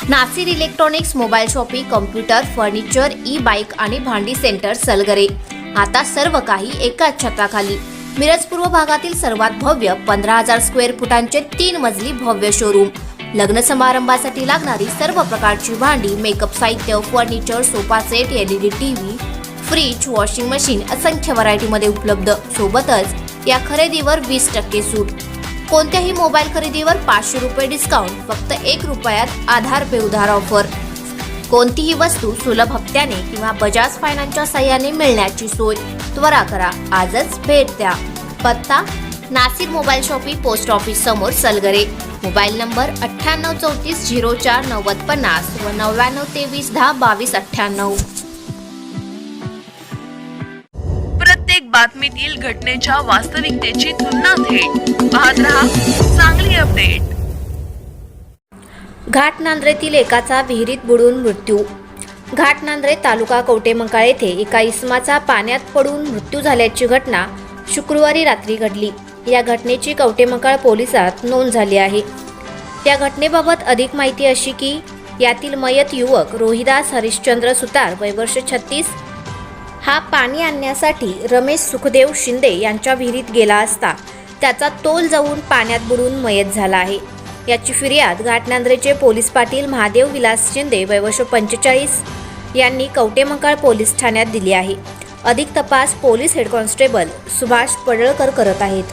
Nasir electronics, mobile shopping, computer, furniture, e bike आणि भांडी centre Salgare. आता सर्व काही एकाच छताखाली. मिरज पूर्व भागातील सर्वात भव्य 15,000 स्क्वेअर फुटांचे 3 मजली भव्य शोरूम. लग्न समारंभासाठी लागणारी सर्व प्रकारची भांडी, मेकअप साहित्य, furniture, sofa set, LED TV, fridge, washing machine असंख्य व्हरायटीमध्ये उपलब्ध. सोबतच या खरेदीवर 20% सूट. कोणत्याही मोबाईल खरेदीवर 500 रुपये डिस्काउंट. फक्त 1 रुपयात आधार पे उधार ऑफर. कोणतीही वस्तू सुलभ हप्त्याने किंवा बजाज फायनान्सच्या साहाय्याने मिळण्याची सोय. त्वरा करा, आजच भेट द्या. पत्ता: Nasir mobile shopping, post office समोर, सलगरे. मोबाईल नंबर 9834049050 व 9923102298. प्रत्येक बातमीतील घटनेच्या वास्तविकतेची तुलना थेट पाहत रहा चांगली अपडेट. घाटनांद्रेतील एकाचा विहिरीत बुडून मृत्यू. घाटनांद्रे तालुका कवटेमंकाळ येथे एका इसमाचा पाण्यात पडून मृत्यू झाल्याची घटना शुक्रवारी रात्री घडली. या घटनेची कवटेमंकाळ पोलिसात नोंद झाली आहे. या घटनेबाबत अधिक माहिती अशी की यातील मयत युवक रोहिदास हरिश्चंद्र सुतार, वय वर्ष 36, हा पाणी आणण्यासाठी रमेश सुखदेव शिंदे यांच्या विहिरीत गेला असता त्याचा तोल जाऊन पाण्यात बुडून मयत झाला आहे. याची फिर्याद घाटनांद्रेचे पोलीस पाटील महादेव विलास शिंदे, वय वर्ष 45, यांनी कवटेमंकाळ पोलीस ठाण्यात दिली आहे. अधिक तपास police head constable Subhash Padalkar करत आहेत.